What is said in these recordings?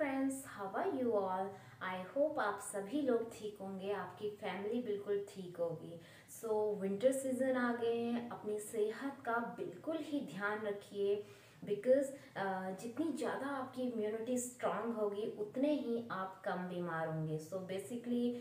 Friends, how are you all. I hope आप सभी लोग ठीक होंगे, आपकी फैमिली बिल्कुल ठीक होगी। विंटर सीजन आ गए हैं, अपनी सेहत का बिल्कुल ही ध्यान रखिए। बिकॉज जितनी ज़्यादा आपकी इम्यूनिटी स्ट्रांग होगी उतने ही आप कम बीमार होंगे। बेसिकली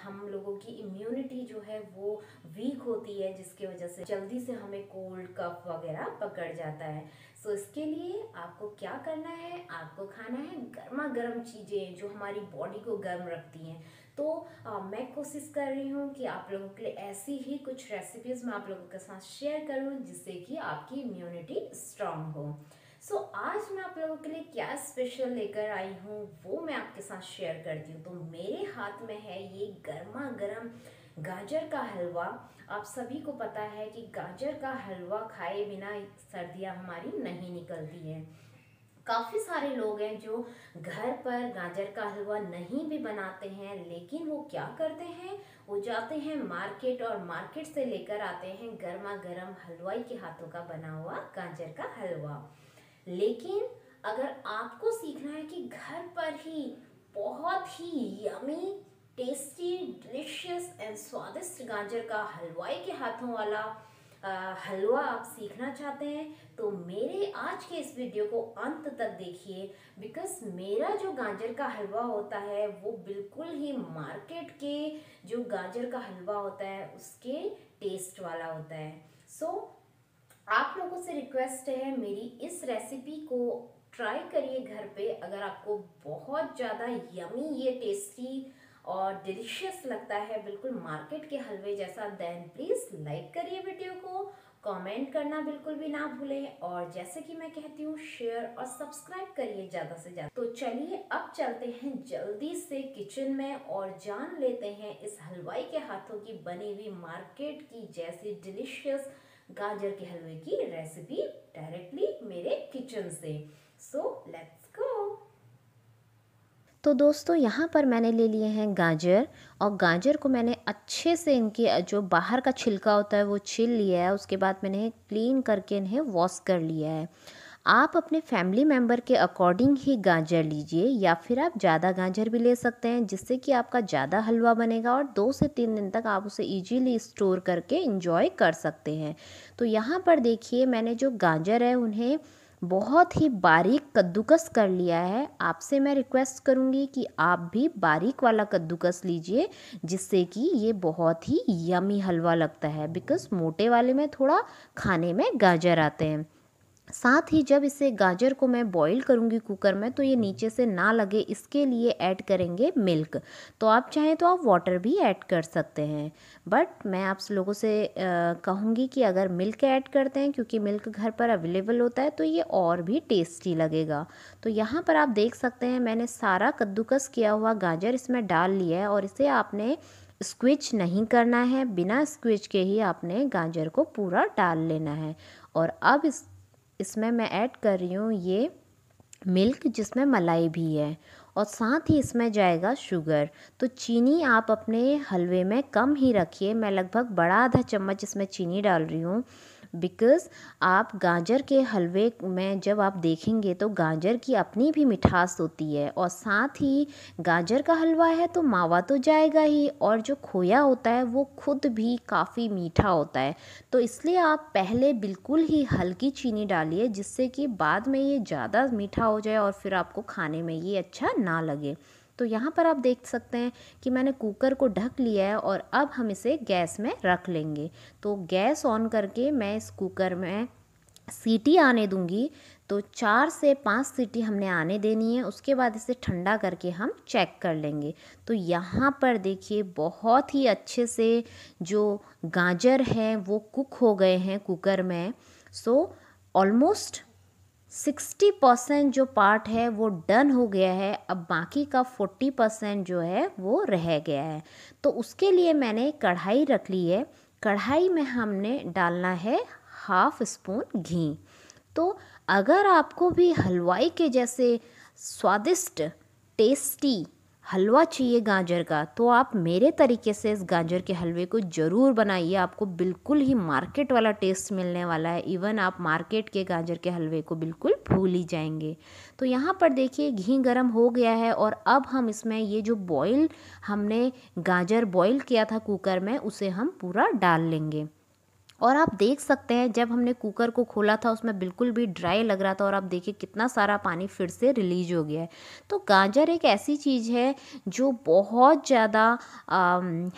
हम लोगों की इम्यूनिटी जो है वो वीक होती है, जिसकी वजह से जल्दी से हमें कोल्ड कफ वगैरह पकड़ जाता है। इसके लिए आपको क्या करना है, आपको खाना है गर्मा गर्म चीज़ें जो हमारी बॉडी को गर्म रखती हैं। मैं कोशिश कर रही हूँ कि आप लोगों के लिए ऐसी ही कुछ रेसिपीज़ मैं आप लोगों के साथ शेयर करूँ जिससे कि आपकी इम्यूनिटी स्ट्रांग हो। आज मैं आप लोगों के लिए क्या स्पेशल लेकर आई हूँ वो मैं आपके साथ शेयर करती हूँ। मेरे हाथ में है ये गर्मा गर्म गाजर का हलवा। आप सभी को पता है कि गाजर का हलवा खाए बिना सर्दियाँ हमारी नहीं निकलती हैं। काफ़ी सारे लोग हैं जो घर पर गाजर का हलवा नहीं भी बनाते हैं, लेकिन वो क्या करते हैं, वो जाते हैं मार्केट और मार्केट से लेकर आते हैं गर्मा गर्म हलवाई के हाथों का बना हुआ गाजर का हलवा। लेकिन अगर आपको सीखना है कि घर पर ही बहुत ही यमी, टेस्टी, डिलिशियस एंड स्वादिष्ट गाजर का हलवाई के हाथों वाला हलवा आप सीखना चाहते हैं तो मेरे आज के इस वीडियो को अंत तक देखिए। बिकॉज मेरा जो गाजर का हलवा होता है वो बिल्कुल ही मार्केट के जो गाजर का हलवा होता है उसके टेस्ट वाला होता है। आप लोगों से रिक्वेस्ट है, मेरी इस रेसिपी को ट्राई करिए घर पे। अगर आपको बहुत ज़्यादा यमी, ये टेस्टी और डिलीशियस लगता है बिल्कुल मार्केट के हलवे जैसा, देन प्लीज़ लाइक करिए वीडियो को, कमेंट करना बिल्कुल भी ना भूलें, और जैसे कि मैं कहती हूँ शेयर और सब्सक्राइब करिए ज़्यादा से ज़्यादा। तो चलिए अब चलते हैं जल्दी से किचन में और जान लेते हैं इस हलवाई के हाथों की बनी हुई मार्केट की जैसी डिलीशियस गाजर के हलवे की रेसिपी डायरेक्टली मेरे किचन से। Let's go. तो दोस्तों यहाँ पर मैंने ले लिए हैं गाजर, और गाजर को मैंने अच्छे से इनके जो बाहर का छिलका होता है वो छील लिया है। उसके बाद मैंने क्लीन करके इन्हें वॉश कर लिया है। आप अपने फैमिली मेम्बर के अकॉर्डिंग ही गाजर लीजिए, या फिर आप ज़्यादा गाजर भी ले सकते हैं जिससे कि आपका ज़्यादा हलवा बनेगा और 2 से 3 दिन तक आप उसे इजीली स्टोर करके इंजॉय कर सकते हैं। तो यहाँ पर देखिए मैंने जो गाजर है उन्हें बहुत ही बारीक कद्दूकस कर लिया है। आपसे मैं रिक्वेस्ट करूँगी कि आप भी बारीक वाला कद्दूकस लीजिए, जिससे कि ये बहुत ही यमी हलवा लगता है। बिकॉज़ मोटे वाले में थोड़ा खाने में गाजर आते हैं। साथ ही जब इसे गाजर को मैं बॉईल करूँगी कुकर में तो ये नीचे से ना लगे, इसके लिए ऐड करेंगे मिल्क। तो आप चाहें तो आप वाटर भी ऐड कर सकते हैं, बट मैं आप लोगों से कहूँगी कि अगर मिल्क ऐड करते हैं, क्योंकि मिल्क घर पर अवेलेबल होता है, तो ये और भी टेस्टी लगेगा। तो यहाँ पर आप देख सकते हैं मैंने सारा कद्दूकस किया हुआ गाजर इसमें डाल लिया है, और इसे आपने स्क्विच नहीं करना है, बिना स्क्विच के ही आपने गाजर को पूरा डाल लेना है। और अब इसमें मैं ऐड कर रही हूँ ये मिल्क, जिसमें मलाई भी है, और साथ ही इसमें जाएगा शुगर। तो चीनी आप अपने हलवे में कम ही रखिए। मैं लगभग बड़ा आधा चम्मच इसमें चीनी डाल रही हूँ। बिकॉज़ आप गाजर के हलवे में जब आप देखेंगे तो गाजर की अपनी भी मिठास होती है, और साथ ही गाजर का हलवा है तो मावा तो जाएगा ही, और जो खोया होता है वो खुद भी काफ़ी मीठा होता है। तो इसलिए आप पहले बिल्कुल ही हल्की चीनी डालिए, जिससे कि बाद में ये ज़्यादा मीठा हो जाए और फिर आपको खाने में ये अच्छा ना लगे। तो यहाँ पर आप देख सकते हैं कि मैंने कुकर को ढक लिया है, और अब हम इसे गैस में रख लेंगे। तो गैस ऑन करके मैं इस कुकर में सीटी आने दूंगी। तो 4 से 5 सीटी हमने आने देनी है। उसके बाद इसे ठंडा करके हम चेक कर लेंगे। तो यहाँ पर देखिए बहुत ही अच्छे से जो गाजर हैं वो कुक हो गए हैं कुकर में। ऑलमोस्ट 60% जो पार्ट है वो डन हो गया है। अब बाकी का 40% जो है वो रह गया है। तो उसके लिए मैंने कढ़ाई रख ली है। कढ़ाई में हमने डालना है हाफ स्पून घी। तो अगर आपको भी हलवाई के जैसे स्वादिष्ट, टेस्टी हलवा चाहिए गाजर का, तो आप मेरे तरीके से इस गाजर के हलवे को ज़रूर बनाइए। आपको बिल्कुल ही मार्केट वाला टेस्ट मिलने वाला है। इवन आप मार्केट के गाजर के हलवे को बिल्कुल भूल ही जाएंगे। तो यहाँ पर देखिए घी गरम हो गया है और अब हम इसमें ये जो हमने गाजर बॉईल किया था कुकर में, उसे हम पूरा डाल लेंगे। और आप देख सकते हैं जब हमने कुकर को खोला था उसमें बिल्कुल भी ड्राई लग रहा था, और आप देखिए कितना सारा पानी फिर से रिलीज हो गया है। तो गाजर एक ऐसी चीज़ है जो बहुत ज़्यादा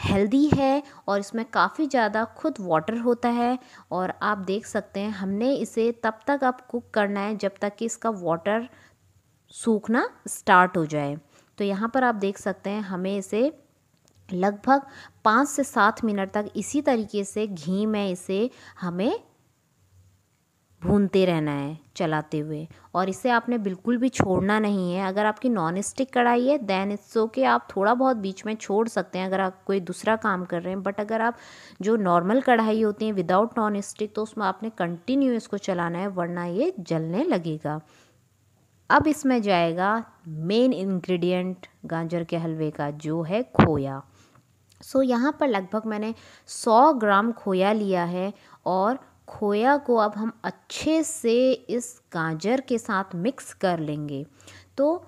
हेल्दी है और इसमें काफ़ी ज़्यादा खुद वाटर होता है। और आप देख सकते हैं हमने इसे तब तक अब कुक करना है जब तक कि इसका वाटर सूखना स्टार्ट हो जाए। तो यहाँ पर आप देख सकते हैं हमें इसे लगभग 5 से 7 मिनट तक इसी तरीके से घी में इसे हमें भूनते रहना है चलाते हुए, और इसे आपने बिल्कुल भी छोड़ना नहीं है। अगर आपकी नॉन स्टिक कढ़ाई है देन इट्स ओके, आप थोड़ा बहुत बीच में छोड़ सकते हैं अगर आप कोई दूसरा काम कर रहे हैं। बट अगर आप जो नॉर्मल कढ़ाई होती हैं विदाउट नॉन स्टिक, तो उसमें आपने कंटिन्यू इसको चलाना है, वरना ये जलने लगेगा। अब इसमें जाएगा मेन इंग्रेडिएंट गाजर के हलवे का, जो है खोया। यहाँ पर लगभग मैंने 100 ग्राम खोया लिया है, और खोया को अब हम अच्छे से इस गाजर के साथ मिक्स कर लेंगे। तो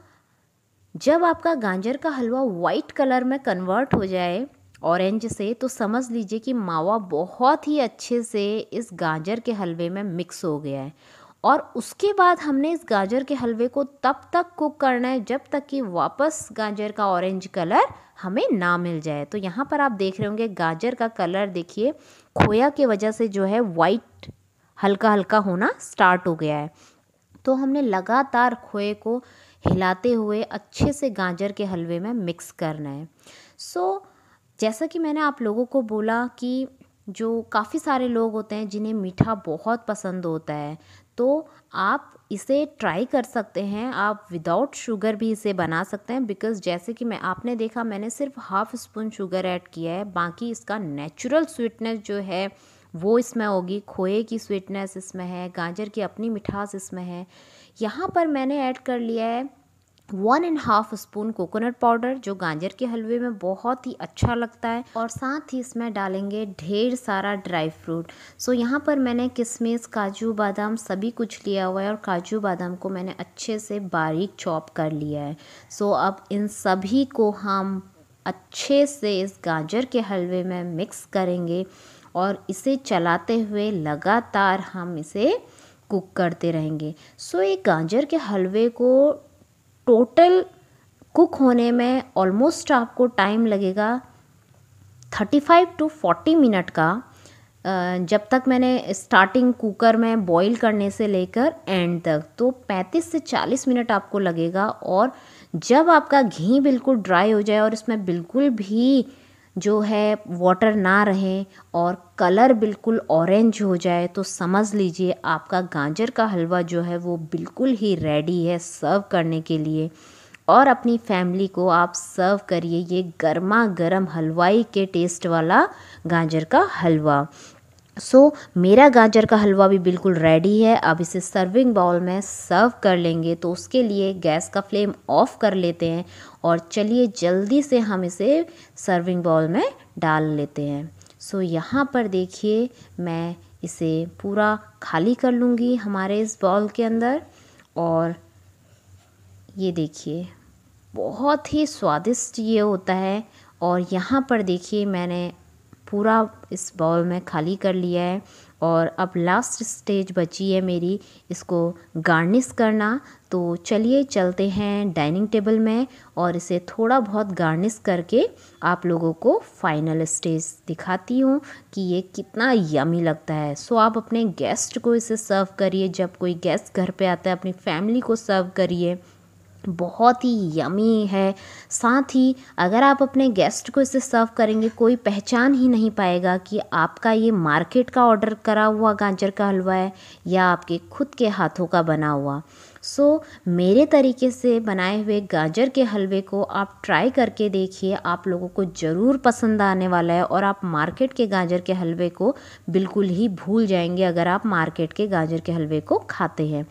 जब आपका गाजर का हलवा वाइट कलर में कन्वर्ट हो जाए ऑरेंज से, तो समझ लीजिए कि मावा बहुत ही अच्छे से इस गाजर के हलवे में मिक्स हो गया है। और उसके बाद हमने इस गाजर के हलवे को तब तक कुक करना है जब तक कि वापस गाजर का ऑरेंज कलर हमें ना मिल जाए। तो यहाँ पर आप देख रहे होंगे गाजर का कलर देखिए खोया की वजह से जो है वाइट हल्का हल्का होना स्टार्ट हो गया है। तो हमने लगातार खोए को हिलाते हुए अच्छे से गाजर के हलवे में मिक्स करना है। जैसा कि मैंने आप लोगों को बोला कि जो काफ़ी सारे लोग होते हैं जिन्हें मीठा बहुत पसंद होता है, तो आप इसे ट्राई कर सकते हैं। आप विदाउट शुगर भी इसे बना सकते हैं, बिकॉज़ जैसे कि आपने देखा मैंने सिर्फ हाफ़ स्पून शुगर ऐड किया है। बाकी इसका नेचुरल स्वीटनेस जो है वो इसमें होगी, खोए की स्वीटनेस इसमें है, गाजर की अपनी मिठास इसमें है। यहाँ पर मैंने ऐड कर लिया है 1.5 स्पून कोकोनट पाउडर, जो गाजर के हलवे में बहुत ही अच्छा लगता है, और साथ ही इसमें डालेंगे ढेर सारा ड्राई फ्रूट। यहाँ पर मैंने किशमिश, काजू बादाम सभी कुछ लिया हुआ है, और काजू बादाम को मैंने अच्छे से बारीक चॉप कर लिया है। अब इन सभी को हम अच्छे से इस गाजर के हलवे में मिक्स करेंगे, और इसे चलाते हुए लगातार हम इसे कुक करते रहेंगे। एक गाजर के हलवे को टोटल कुक होने में ऑलमोस्ट आपको टाइम लगेगा 35 to 40 मिनट का। जब तक मैंने स्टार्टिंग कुकर में बॉईल करने से लेकर एंड तक, तो 35 से 40 मिनट आपको लगेगा। और जब आपका घी बिल्कुल ड्राई हो जाए और इसमें बिल्कुल भी जो है वाटर ना रहे और कलर बिल्कुल ऑरेंज हो जाए, तो समझ लीजिए आपका गाजर का हलवा जो है वो बिल्कुल ही रेडी है सर्व करने के लिए। और अपनी फैमिली को आप सर्व करिए ये गर्मा गर्म हलवाई के टेस्ट वाला गाजर का हलवा। मेरा गाजर का हलवा भी बिल्कुल रेडी है। अब इसे सर्विंग बाउल में सर्व कर लेंगे। तो उसके लिए गैस का फ्लेम ऑफ कर लेते हैं, और चलिए जल्दी से हम इसे सर्विंग बाउल में डाल लेते हैं। यहाँ पर देखिए मैं इसे पूरा खाली कर लूँगी हमारे इस बाउल के अंदर, और ये देखिए बहुत ही स्वादिष्ट ये होता है। और यहाँ पर देखिए मैंने पूरा इस बाउल में खाली कर लिया है, और अब लास्ट स्टेज बची है मेरी इसको गार्निश करना। तो चलिए चलते हैं डाइनिंग टेबल में, और इसे थोड़ा बहुत गार्निश करके आप लोगों को फाइनल स्टेज दिखाती हूँ कि ये कितना यमी लगता है। आप अपने गेस्ट को इसे सर्व करिए, जब कोई गेस्ट घर पे आता है अपनी फैमिली को सर्व करिए, बहुत ही यमी है। साथ ही अगर आप अपने गेस्ट को इसे सर्व करेंगे, कोई पहचान ही नहीं पाएगा कि आपका ये मार्केट का ऑर्डर करा हुआ गाजर का हलवा है या आपके खुद के हाथों का बना हुआ। मेरे तरीके से बनाए हुए गाजर के हलवे को आप ट्राई करके देखिए, आप लोगों को ज़रूर पसंद आने वाला है, और आप मार्केट के गाजर के हलवे को बिल्कुल ही भूल जाएंगे अगर आप मार्केट के गाजर के हलवे को खाते हैं।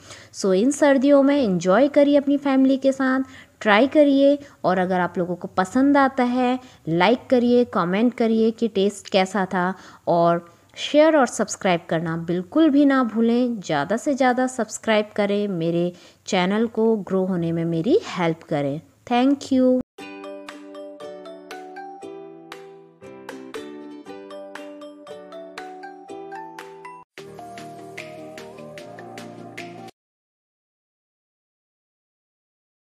इन सर्दियों में एंजॉय करिए अपनी फैमिली के साथ, ट्राई करिए और अगर आप लोगों को पसंद आता है लाइक करिए, कमेंट करिए कि टेस्ट कैसा था और शेयर और सब्सक्राइब करना बिल्कुल भी ना भूलें। ज़्यादा से ज़्यादा सब्सक्राइब करें, मेरे चैनल को ग्रो होने में मेरी हेल्प करें। Thank you.